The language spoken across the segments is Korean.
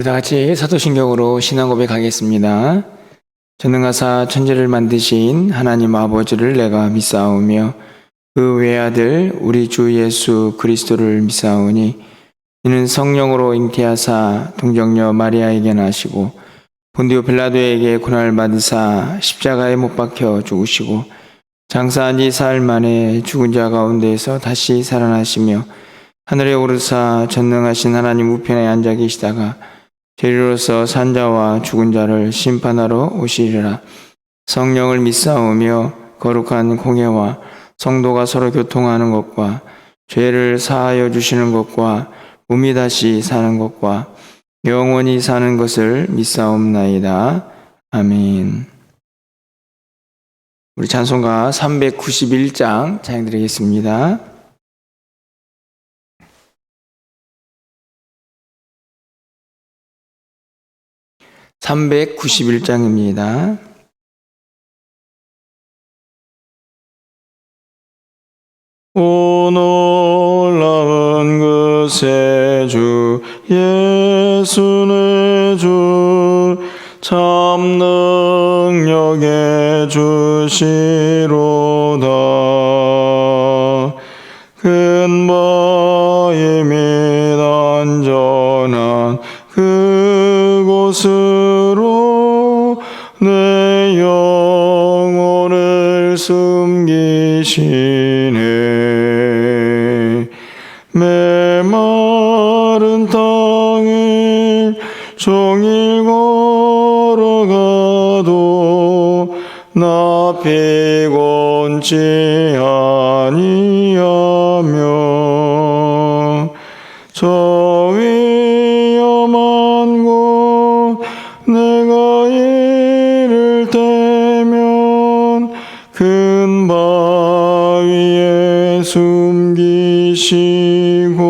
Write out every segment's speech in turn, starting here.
다 같이 사도신경으로 신앙 고백하겠습니다. 전능하사 천지를 만드신 하나님 아버지를 내가 믿사오며 그 외아들 우리 주 예수 그리스도를 믿사오니 이는 성령으로 잉태하사 동정녀 마리아에게 나시고 본디오 빌라도에게 고난을 받으사 십자가에 못 박혀 죽으시고 장사한 지 사흘 만에 죽은 자 가운데에서 다시 살아나시며 하늘에 오르사 전능하신 하나님 우편에 앉아 계시다가 죄리로서 산 자와 죽은 자를 심판하러 오시리라. 성령을 믿사오며 거룩한 공회와 성도가 서로 교통하는 것과 죄를 사하여 주시는 것과 몸이 다시 사는 것과 영원히 사는 것을 믿사옵나이다. 아멘. 우리 찬송가 391장 찬양드리겠습니다. 391장입니다. 오 놀라운 것의 주 예수는 주 참 능력의 주시로다. 근바의 및 안전한 그곳으로 내 영혼을 숨기시네. 메마른 땅을 종일 걸어가도 나 피곤치 아니하며 저 위험한 곳 내가 이를 때면 큰 바위에 숨기시고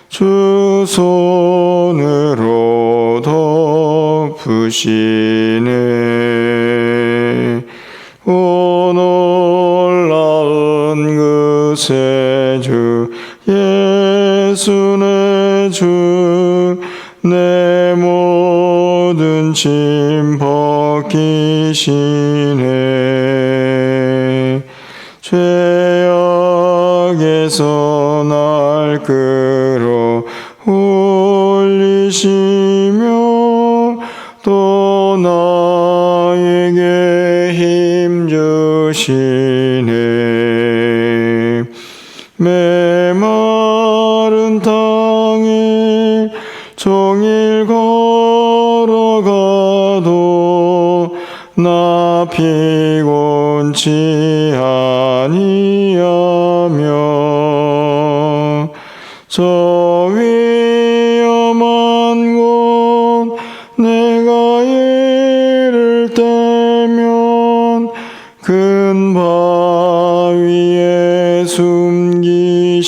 주 손으로 덮으시네. 오 놀라운 것의 주 예수는 주 내 모든 짐 벗기시네. 죄악에서 날 끌어 올리시며 또 나에게 힘 주시네. 메마른 땅에 종일 걸어가도 나 피곤치 아니하며 저 위험한 곳 내가 이를 때면 큰 바위에 숨기시고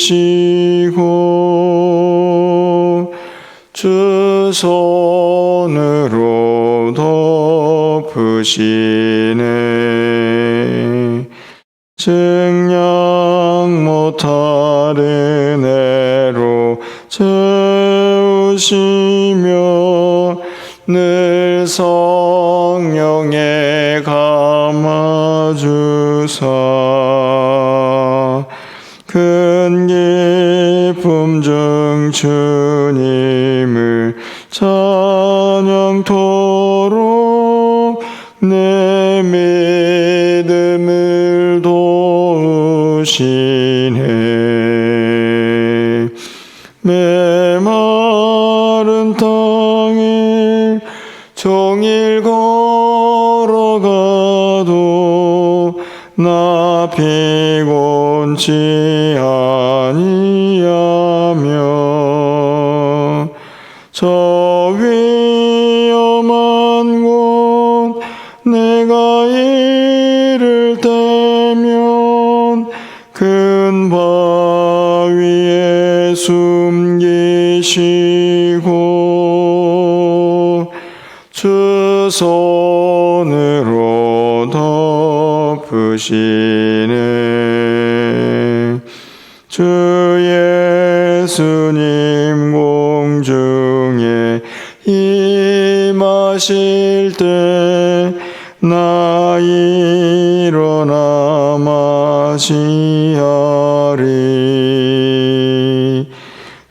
주 손으로 덮으시네. 증량 못할 은혜로 채우시며 늘 성령에 감아주사 큰 기쁨 중 주님을 찬양토록 내 믿음을 도우시네. 메마른 땅에 종일 걸어가도 나 피곤치 아니하며 저 위험한 곳 내가 이를 때면 큰 바위에 숨기시고 주 손으로 덮으시네. 주 예수님 공주 하실 때 나 일어나 맞이하리.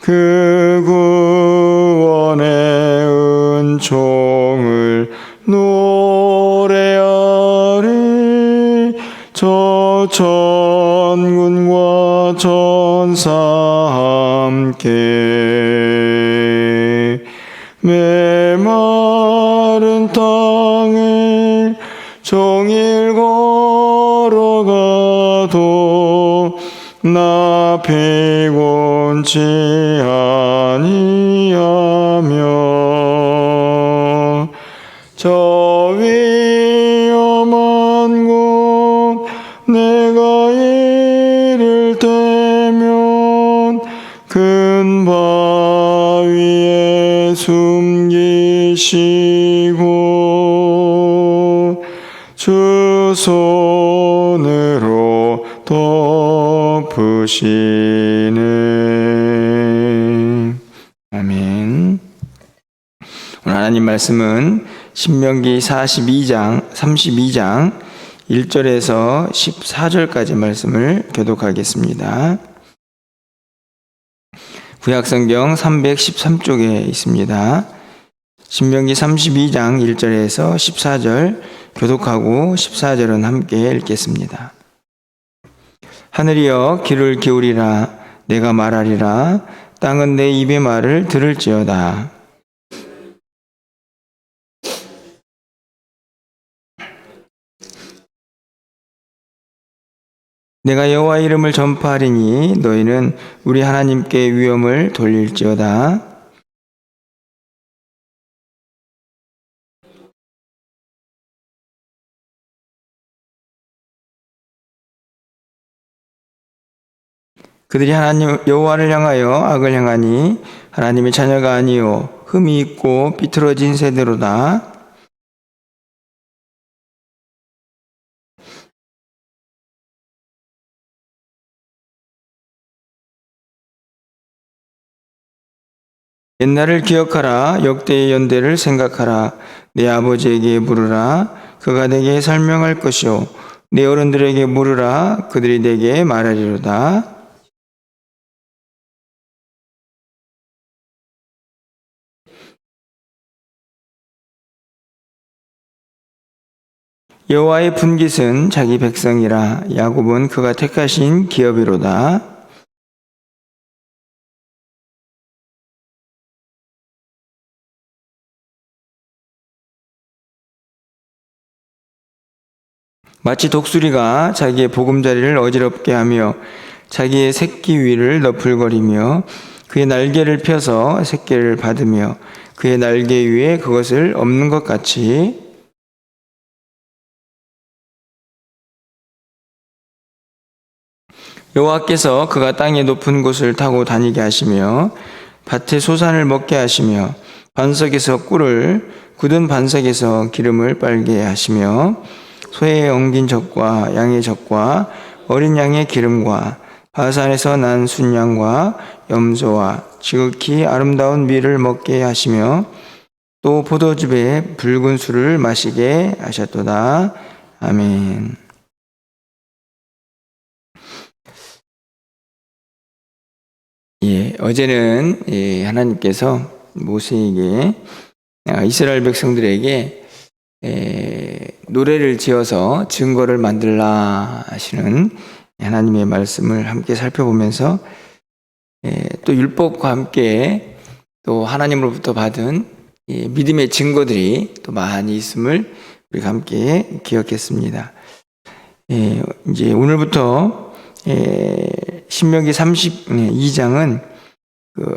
그 구원의 은총을 노래하리. 저 천군과 천사 함께 메마른 땅을 종일 걸어가도 나 피곤치 아니하며 저 위험한 곳 내가 이를 때면 큰 바위에 숨기시고 주 손으로 덮으시네. 아멘. 오늘 하나님 말씀은 신명기 32장 1절에서 14절까지 말씀을 교독하겠습니다. 구약성경 313쪽에 있습니다. 신명기 32장 1절에서 14절 교독하고 14절은 함께 읽겠습니다. 하늘이여 귀를 기울이라. 내가 말하리라. 땅은 내 입의 말을 들을지어다. 내가 여호와 이름을 전파하리니 너희는 우리 하나님께 위엄을 돌릴지어다. 그들이 하나님 여호와를 향하여 악을 행하니 하나님의 자녀가 아니요 흠이 있고 삐뚤어진 세대로다. 옛날을 기억하라. 역대의 연대를 생각하라. 내 아버지에게 물으라. 그가 내게 설명할 것이요 내 어른들에게 물으라. 그들이 내게 말하리로다. 여호와의 분깃은 자기 백성이라. 야곱은 그가 택하신 기업이로다. 마치 독수리가 자기의 보금자리를 어지럽게 하며 자기의 새끼 위를 너풀거리며 그의 날개를 펴서 새끼를 받으며 그의 날개 위에 그것을 엎는 것 같이 여호와께서 그가 땅의 높은 곳을 타고 다니게 하시며 밭의 소산을 먹게 하시며 반석에서 꿀을 굳은 반석에서 기름을 빨게 하시며 소의 엉긴 젖과 양의 젖과 어린 양의 기름과 바산에서 난 순양과 염소와 지극히 아름다운 밀을 먹게 하시며 또 포도즙에 붉은 술을 마시게 하셨도다. 아멘. 어제는 하나님께서 모세에게 이스라엘 백성들에게 노래를 지어서 증거를 만들라 하시는 하나님의 말씀을 함께 살펴보면서 또 율법과 함께 또 하나님으로부터 받은 믿음의 증거들이 또 많이 있음을 우리가 함께 기억했습니다. 이제 오늘부터 신명기 32장은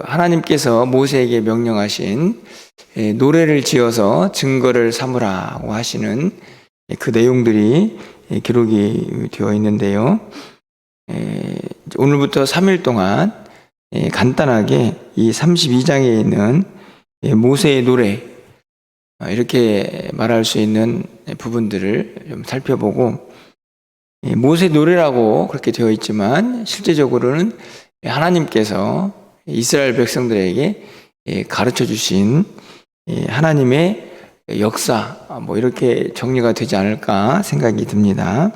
하나님께서 모세에게 명령하신 노래를 지어서 증거를 삼으라고 하시는 그 내용들이 기록이 되어 있는데요. 오늘부터 3일 동안 간단하게 이 32장에 있는 모세의 노래, 이렇게 말할 수 있는 부분들을 좀 살펴보고, 모세 노래라고 그렇게 되어 있지만 실제적으로는 하나님께서 이스라엘 백성들에게 가르쳐 주신 하나님의 역사, 이렇게 정리가 되지 않을까 생각이 듭니다.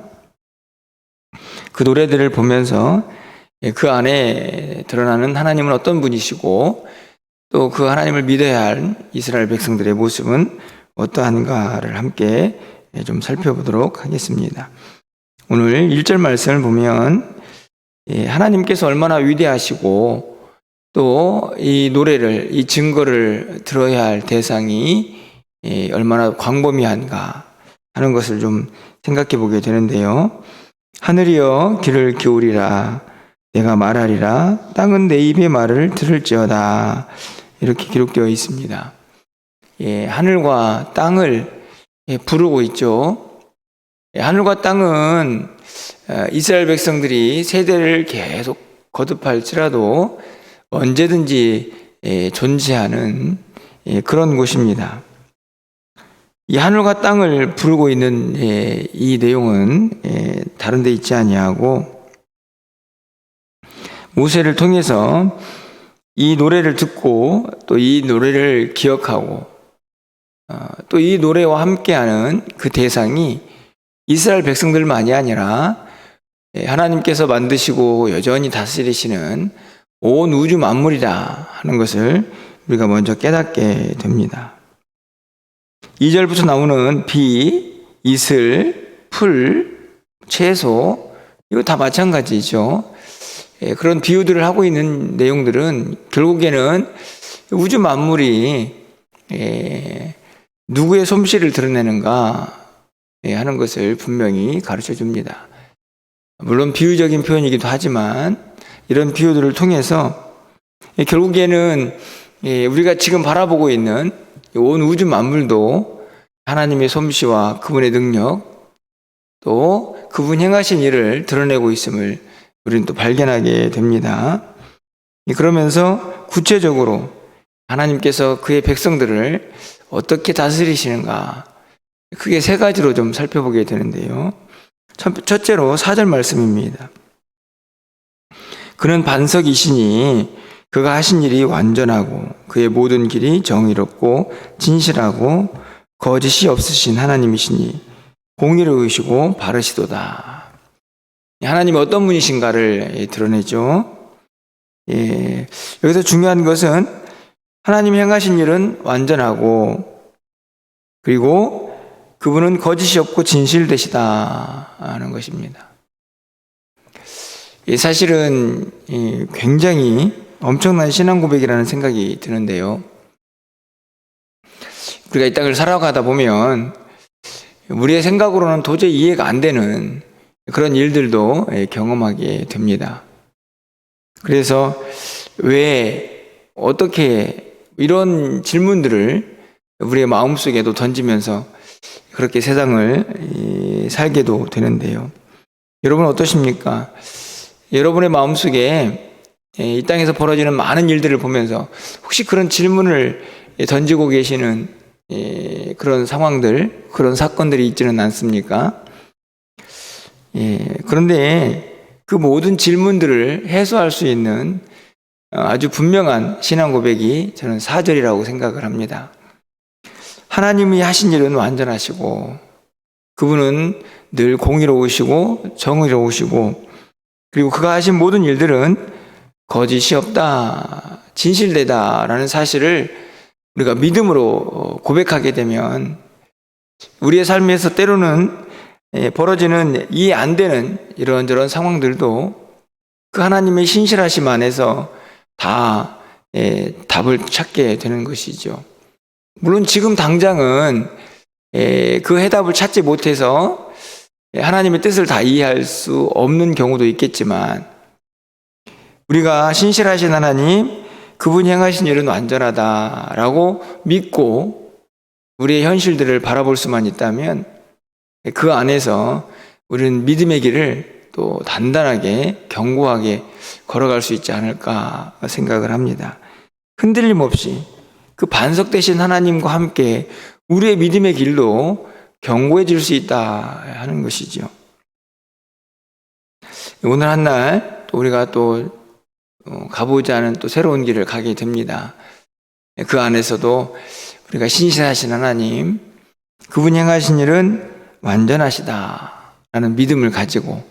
그 노래들을 보면서 그 안에 드러나는 하나님은 어떤 분이시고 또 그 하나님을 믿어야 할 이스라엘 백성들의 모습은 어떠한가를 함께 좀 살펴보도록 하겠습니다. 오늘 1절 말씀을 보면 하나님께서 얼마나 위대하시고 또 이 노래를, 이 증거를 들어야 할 대상이 얼마나 광범위한가 하는 것을 좀 생각해 보게 되는데요. 하늘이여 귀를 기울이라, 내가 말하리라, 땅은 내 입의 말을 들을지어다. 이렇게 기록되어 있습니다. 하늘과 땅을 부르고 있죠. 하늘과 땅은 이스라엘 백성들이 세대를 계속 거듭할지라도 언제든지 존재하는 그런 곳입니다. 이 하늘과 땅을 부르고 있는 이 내용은 다른 데 있지 아니하고 모세를 통해서 이 노래를 듣고 또 이 노래를 기억하고 또 이 노래와 함께하는 그 대상이 이스라엘 백성들만이 아니라 하나님께서 만드시고 여전히 다스리시는 온 우주 만물이다 하는 것을 우리가 먼저 깨닫게 됩니다. 2절부터 나오는 비, 이슬, 풀, 채소, 이거 다 마찬가지죠. 그런 비유들을 하고 있는 내용들은 결국에는 우주 만물이 누구의 솜씨를 드러내는가 하는 것을 분명히 가르쳐 줍니다. 물론 비유적인 표현이기도 하지만 이런 비유들을 통해서 결국에는 우리가 지금 바라보고 있는 온 우주 만물도 하나님의 솜씨와 그분의 능력 또 그분 행하신 일을 드러내고 있음을 우리는 또 발견하게 됩니다. 그러면서 구체적으로 하나님께서 그의 백성들을 어떻게 다스리시는가 크게 세 가지로 좀 살펴보게 되는데요. 첫째로 4절 말씀입니다. 그는 반석이시니 그가 하신 일이 완전하고 그의 모든 길이 정의롭고 진실하고 거짓이 없으신 하나님이시니 공의로우시고 바르시도다. 하나님이 어떤 분이신가를 드러내죠. 여기서 중요한 것은 하나님이 행하신 일은 완전하고 그리고 그분은 거짓이 없고 진실되시다 하는 것입니다. 사실은 굉장히 엄청난 신앙 고백이라는 생각이 드는데요. 우리가 이 땅을 살아가다 보면 우리의 생각으로는 도저히 이해가 안 되는 그런 일들도 경험하게 됩니다. 그래서 왜 어떻게 이런 질문들을 우리의 마음속에도 던지면서 그렇게 세상을 살게도 되는데요. 여러분 어떠십니까? 여러분의 마음속에 이 땅에서 벌어지는 많은 일들을 보면서 혹시 그런 질문을 던지고 계시는 그런 상황들, 그런 사건들이 있지는 않습니까? 그런데 그 모든 질문들을 해소할 수 있는 아주 분명한 신앙 고백이 저는 4절이라고 생각을 합니다. 하나님이 하신 일은 완전하시고 그분은 늘 공의로우시고 정의로우시고 그리고 그가 하신 모든 일들은 거짓이 없다, 진실되다라는 사실을 우리가 믿음으로 고백하게 되면 우리의 삶에서 때로는 벌어지는 이해 안 되는 이런저런 상황들도 그 하나님의 신실하심 안에서 다 답을 찾게 되는 것이죠. 물론 지금 당장은 그 해답을 찾지 못해서 하나님의 뜻을 다 이해할 수 없는 경우도 있겠지만 우리가 신실하신 하나님, 그분이 행하신 일은 완전하다라고 믿고 우리의 현실들을 바라볼 수만 있다면 그 안에서 우리는 믿음의 길을 또 단단하게 견고하게 걸어갈 수 있지 않을까 생각을 합니다. 흔들림 없이 그 반석 되신 하나님과 함께 우리의 믿음의 길도 견고해질 수 있다 하는 것이죠. 오늘 한 날 우리가 또 가보지 않은 또 새로운 길을 가게 됩니다. 그 안에서도 우리가 신실하신 하나님, 그분이 행하신 일은 완전하시다라는 믿음을 가지고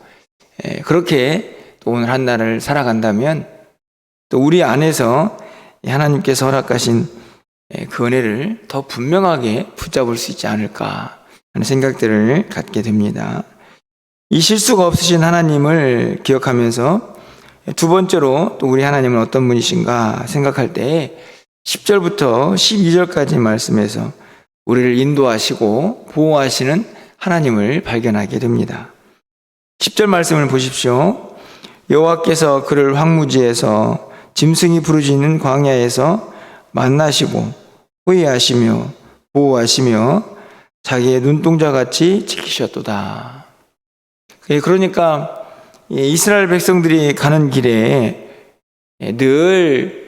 그렇게 또 오늘 한 날을 살아간다면 또 우리 안에서 하나님께서 허락하신 그 은혜를 더 분명하게 붙잡을 수 있지 않을까 하는 생각들을 갖게 됩니다. 이 실수가 없으신 하나님을 기억하면서 두 번째로 또 우리 하나님은 어떤 분이신가 생각할 때 10절부터 12절까지 말씀에서 우리를 인도하시고 보호하시는 하나님을 발견하게 됩니다. 10절 말씀을 보십시오. 여호와께서 그를 황무지에서 짐승이 부르짖는 광야에서 만나시고 호위하시며 보호하시며 자기의 눈동자같이 지키셨도다. 그러니까 이스라엘 백성들이 가는 길에 늘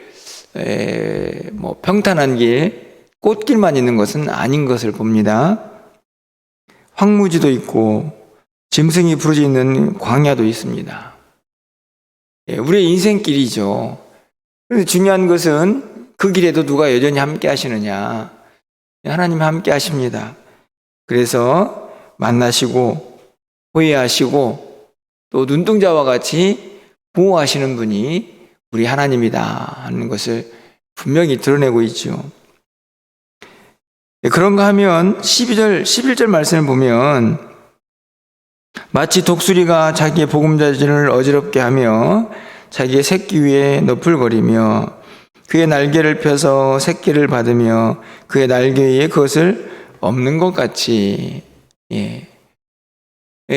평탄한 길, 꽃길만 있는 것은 아닌 것을 봅니다. 황무지도 있고 짐승이 부르짖는 광야도 있습니다. 우리의 인생길이죠. 그런데 중요한 것은 그 길에도 누가 여전히 함께 하시느냐. 하나님이 함께 하십니다. 그래서 만나시고 호위하시고 또 눈동자와 같이 보호하시는 분이 우리 하나님이다 하는 것을 분명히 드러내고 있죠. 그런가 하면 12절, 11절 말씀을 보면 마치 독수리가 자기의 보금자리를 어지럽게 하며 자기의 새끼 위에 너풀거리며 그의 날개를 펴서 새끼를 받으며 그의 날개 위에 그것을 엎는 것 같이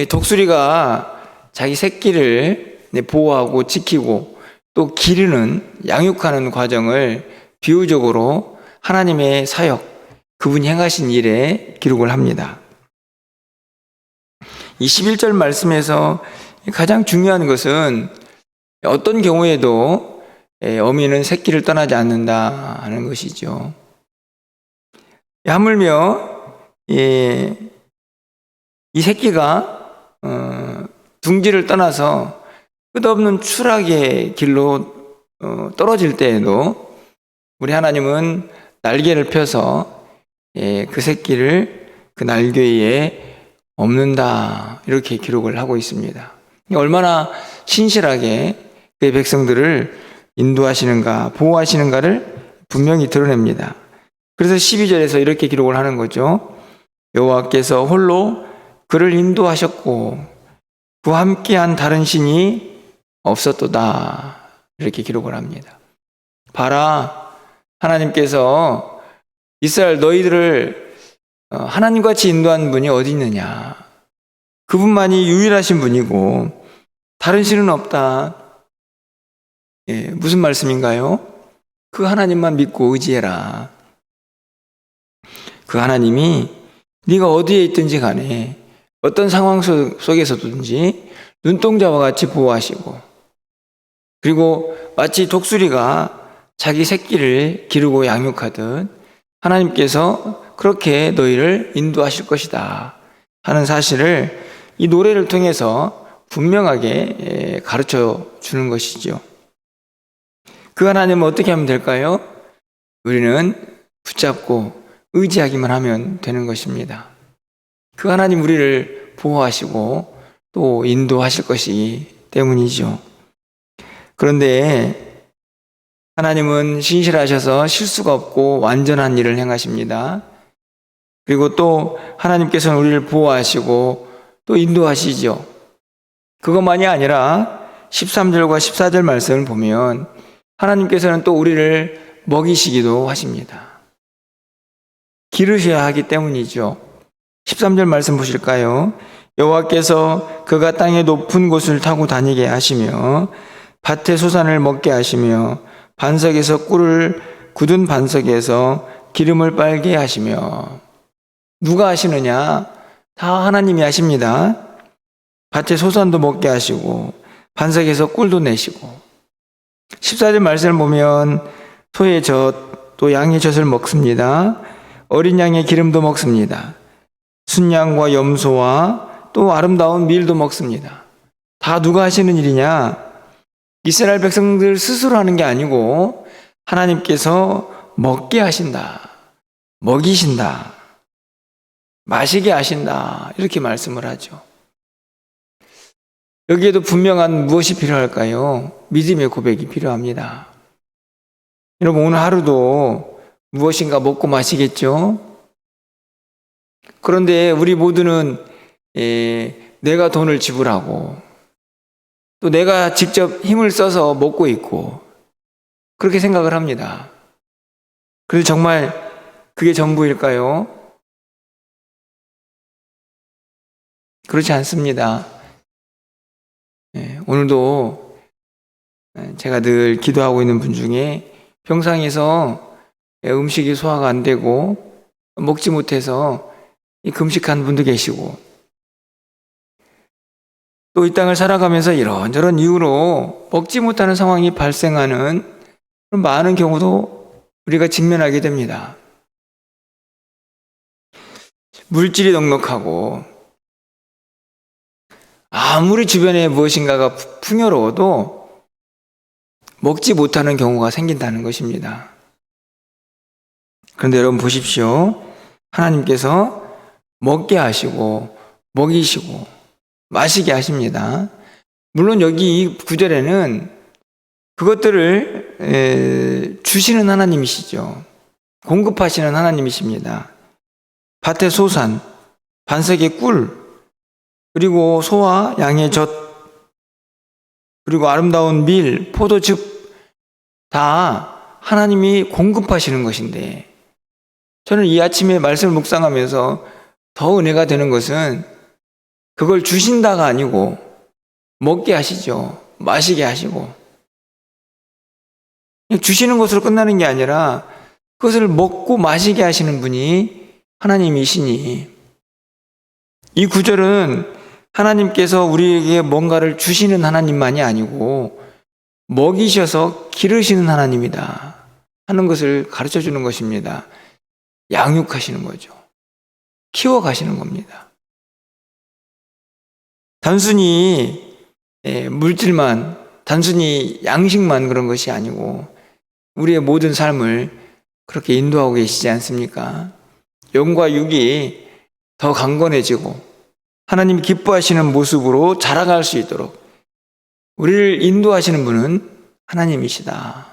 독수리가 자기 새끼를 보호하고 지키고 또 기르는 양육하는 과정을 비유적으로 하나님의 사역, 그분이 행하신 일에 기록을 합니다. 이 11절 말씀에서 가장 중요한 것은 어떤 경우에도 어미는 새끼를 떠나지 않는다 하는 것이죠. 하물며 이 새끼가 둥지를 떠나서 끝없는 추락의 길로 떨어질 때에도 우리 하나님은 날개를 펴서 그 새끼를 그 날개 위에 엎는다 이렇게 기록을 하고 있습니다. 얼마나 신실하게 그의 백성들을 인도하시는가 보호하시는가를 분명히 드러냅니다. 그래서 12절에서 이렇게 기록을 하는 거죠. 여호와께서 홀로 그를 인도하셨고 그와 함께한 다른 신이 없었도다 이렇게 기록을 합니다. 봐라, 하나님께서 이스라엘 너희들을 하나님같이 인도한 분이 어디 있느냐. 그분만이 유일하신 분이고 다른 신은 없다. 무슨 말씀인가요? 그 하나님만 믿고 의지해라. 그 하나님이 네가 어디에 있든지 간에 어떤 상황 속에서든지 눈동자와 같이 보호하시고 그리고 마치 독수리가 자기 새끼를 기르고 양육하듯 하나님께서 그렇게 너희를 인도하실 것이다 하는 사실을 이 노래를 통해서 분명하게 가르쳐 주는 것이죠. 그 하나님은 어떻게 하면 될까요? 우리는 붙잡고 의지하기만 하면 되는 것입니다. 그 하나님 우리를 보호하시고 또 인도하실 것이기 때문이죠. 그런데 하나님은 신실하셔서 실수가 없고 완전한 일을 행하십니다. 그리고 또 하나님께서는 우리를 보호하시고 또 인도하시죠. 그것만이 아니라 13절과 14절 말씀을 보면 하나님께서는 또 우리를 먹이시기도 하십니다. 기르셔야 하기 때문이죠. 13절 말씀 보실까요? 여호와께서 그가 땅의 높은 곳을 타고 다니게 하시며 밭의 소산을 먹게 하시며 반석에서 꿀을 굳은 반석에서 기름을 빨게 하시며. 누가 하시느냐? 다 하나님이 하십니다. 밭의 소산도 먹게 하시고 반석에서 꿀도 내시고. 14절 말씀을 보면 소의 젖 또 양의 젖을 먹습니다. 어린 양의 기름도 먹습니다. 순양과 염소와 또 아름다운 밀도 먹습니다. 다 누가 하시는 일이냐? 이스라엘 백성들 스스로 하는 게 아니고 하나님께서 먹게 하신다. 먹이신다, 마시게 하신다, 이렇게 말씀을 하죠. 여기에도 분명한 무엇이 필요할까요? 믿음의 고백이 필요합니다. 여러분, 오늘 하루도 무엇인가 먹고 마시겠죠? 그런데 우리 모두는 내가 돈을 지불하고 또 내가 직접 힘을 써서 먹고 있고 그렇게 생각을 합니다. 그래서 정말 그게 전부일까요? 그렇지 않습니다. 오늘도 제가 늘 기도하고 있는 분 중에 병상에서 음식이 소화가 안 되고 먹지 못해서 금식한 분도 계시고 또 이 땅을 살아가면서 이런저런 이유로 먹지 못하는 상황이 발생하는 그런 많은 경우도 우리가 직면하게 됩니다. 물질이 넉넉하고 아무리 주변에 무엇인가가 풍요로워도 먹지 못하는 경우가 생긴다는 것입니다. 그런데 여러분 보십시오. 하나님께서 먹게 하시고 먹이시고 마시게 하십니다. 물론 여기 이 구절에는 그것들을 주시는 하나님이시죠. 공급하시는 하나님이십니다. 밭의 소산, 반석의 꿀, 그리고 소와 양의 젖, 그리고 아름다운 밀, 포도즙 다 하나님이 공급하시는 것인데 저는 이 아침에 말씀을 묵상하면서 더 은혜가 되는 것은 그걸 주신다가 아니고 먹게 하시죠. 마시게 하시고 주시는 것으로 끝나는 게 아니라 그것을 먹고 마시게 하시는 분이 하나님이시니 이 구절은 하나님께서 우리에게 뭔가를 주시는 하나님만이 아니고 먹이셔서 기르시는 하나님이다 하는 것을 가르쳐 주는 것입니다. 양육하시는 거죠. 키워가시는 겁니다. 단순히 물질만, 단순히 양식만 그런 것이 아니고 우리의 모든 삶을 그렇게 인도하고 계시지 않습니까? 영과 육이 더 강건해지고 하나님 기뻐하시는 모습으로 자라갈 수 있도록 우리를 인도하시는 분은 하나님이시다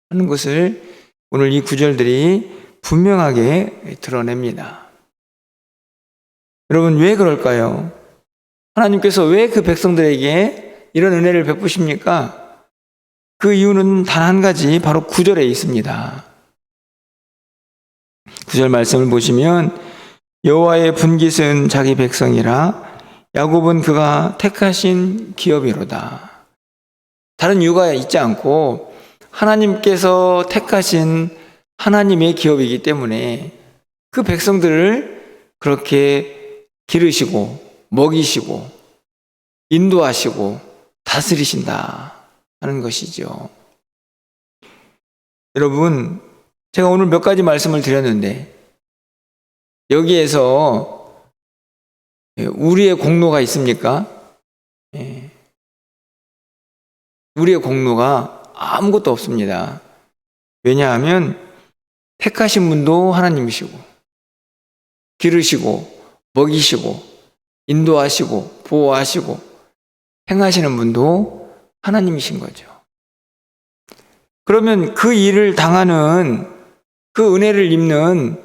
하는 것을 오늘 이 구절들이 분명하게 드러냅니다. 여러분, 왜 그럴까요? 하나님께서 왜 그 백성들에게 이런 은혜를 베푸십니까? 그 이유는 단 한 가지, 바로 9절에 있습니다. 9절 말씀을 보시면 여호와의 분깃은 자기 백성이라 야곱은 그가 택하신 기업이로다. 다른 이유가 있지 않고 하나님께서 택하신 하나님의 기업이기 때문에 그 백성들을 그렇게 기르시고 먹이시고 인도하시고 다스리신다 하는 것이죠. 여러분, 제가 오늘 몇 가지 말씀을 드렸는데 여기에서 우리의 공로가 있습니까? 우리의 공로가 아무것도 없습니다. 왜냐하면 택하신 분도 하나님이시고 기르시고 먹이시고 인도하시고 보호하시고 행하시는 분도 하나님이신 거죠. 그러면 그 일을 당하는 그 은혜를 입는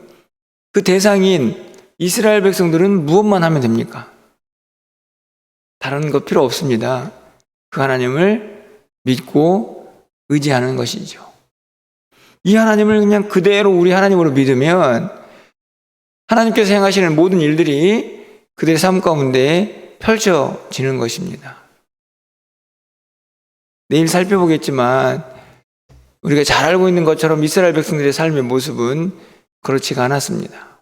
그 대상인 이스라엘 백성들은 무엇만 하면 됩니까? 다른 것 필요 없습니다. 그 하나님을 믿고 의지하는 것이죠. 이 하나님을 그냥 그대로 우리 하나님으로 믿으면 하나님께서 행하시는 모든 일들이 그들의 삶 가운데 펼쳐지는 것입니다. 내일 살펴보겠지만 우리가 잘 알고 있는 것처럼 이스라엘 백성들의 삶의 모습은 그렇지가 않았습니다.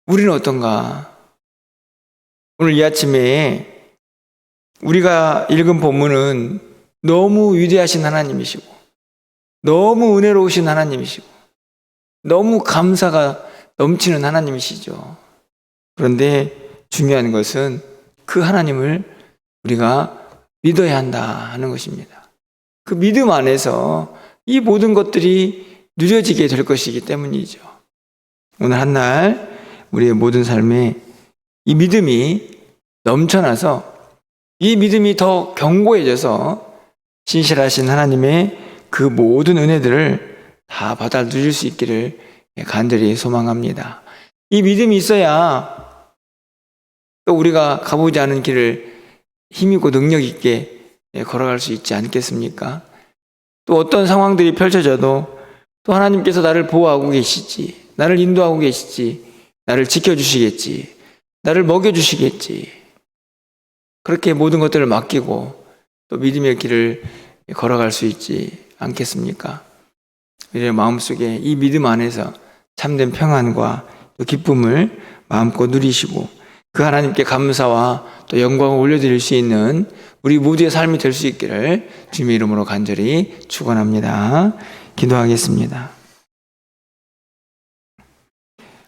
우리는 어떤가? 오늘 이 아침에 우리가 읽은 본문은 너무 위대하신 하나님이시고 너무 은혜로우신 하나님이시고 너무 감사가 넘치는 하나님이시죠. 그런데 중요한 것은 그 하나님을 우리가 믿어야 한다 하는 것입니다. 그 믿음 안에서 이 모든 것들이 누려지게 될 것이기 때문이죠. 오늘 한날 우리의 모든 삶에 이 믿음이 넘쳐나서 이 믿음이 더 견고해져서 신실하신 하나님의 그 모든 은혜들을 다 받아 누릴 수 있기를 간절히 소망합니다. 이 믿음이 있어야 또 우리가 가보지 않은 길을 힘있고 능력 있게 걸어갈 수 있지 않겠습니까? 또 어떤 상황들이 펼쳐져도 또 하나님께서 나를 보호하고 계시지, 나를 인도하고 계시지, 나를 지켜주시겠지, 나를 먹여주시겠지. 그렇게 모든 것들을 맡기고 또 믿음의 길을 걸어갈 수 있지 않겠습니까? 우리의 마음속에 이 믿음 안에서 참된 평안과 또 기쁨을 마음껏 누리시고 그 하나님께 감사와 또 영광을 올려드릴 수 있는 우리 모두의 삶이 될 수 있기를 주님의 이름으로 간절히 축원합니다. 기도하겠습니다.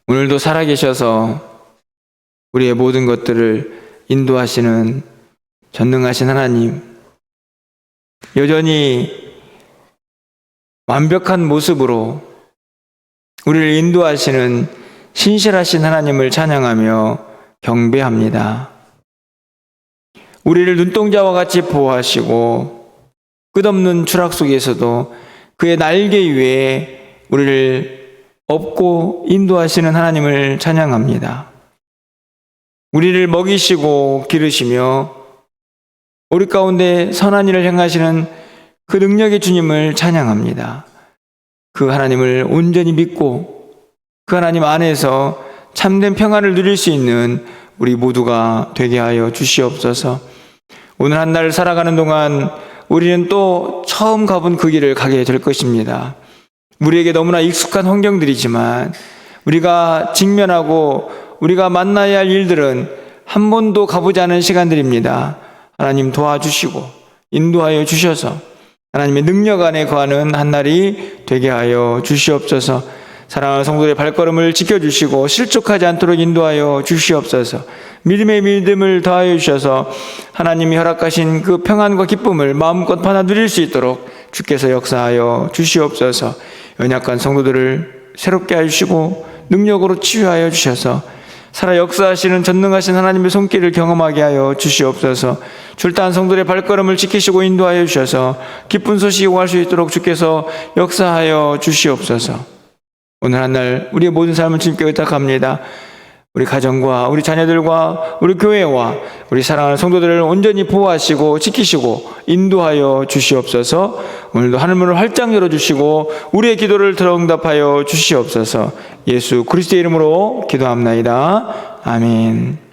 오늘도 살아계셔서 우리의 모든 것들을 인도하시는 전능하신 하나님, 여전히 완벽한 모습으로 우리를 인도하시는 신실하신 하나님을 찬양하며 경배합니다. 우리를 눈동자와 같이 보호하시고 끝없는 추락 속에서도 그의 날개 위에 우리를 업고 인도하시는 하나님을 찬양합니다. 우리를 먹이시고 기르시며 우리 가운데 선한 일을 행하시는 그 능력의 주님을 찬양합니다. 그 하나님을 온전히 믿고 그 하나님 안에서 참된 평안을 누릴 수 있는 우리 모두가 되게 하여 주시옵소서. 오늘 한 날 살아가는 동안 우리는 또 처음 가본 그 길을 가게 될 것입니다. 우리에게 너무나 익숙한 환경들이지만 우리가 직면하고 우리가 만나야 할 일들은 한 번도 가보지 않은 시간들입니다. 하나님 도와주시고 인도하여 주셔서 하나님의 능력 안에 거하는 한 날이 되게 하여 주시옵소서. 사랑하는 성도들의 발걸음을 지켜주시고 실족하지 않도록 인도하여 주시옵소서. 믿음의 믿음을 더하여 주셔서 하나님이 허락하신 그 평안과 기쁨을 마음껏 받아 누릴 수 있도록 주께서 역사하여 주시옵소서. 연약한 성도들을 새롭게 해주시고 능력으로 치유하여 주셔서 살아 역사하시는 전능하신 하나님의 손길을 경험하게 하여 주시옵소서. 출타한 성도들의 발걸음을 지키시고 인도하여 주셔서 기쁜 소식이 오갈 수 있도록 주께서 역사하여 주시옵소서. 오늘 한 날 우리의 모든 삶을 주님께 의탁합니다. 우리 가정과 우리 자녀들과 우리 교회와 우리 사랑하는 성도들을 온전히 보호하시고 지키시고 인도하여 주시옵소서. 오늘도 하늘문을 활짝 열어주시고 우리의 기도를 들어응답하여 주시옵소서. 예수 그리스도의 이름으로 기도합나이다. 아멘.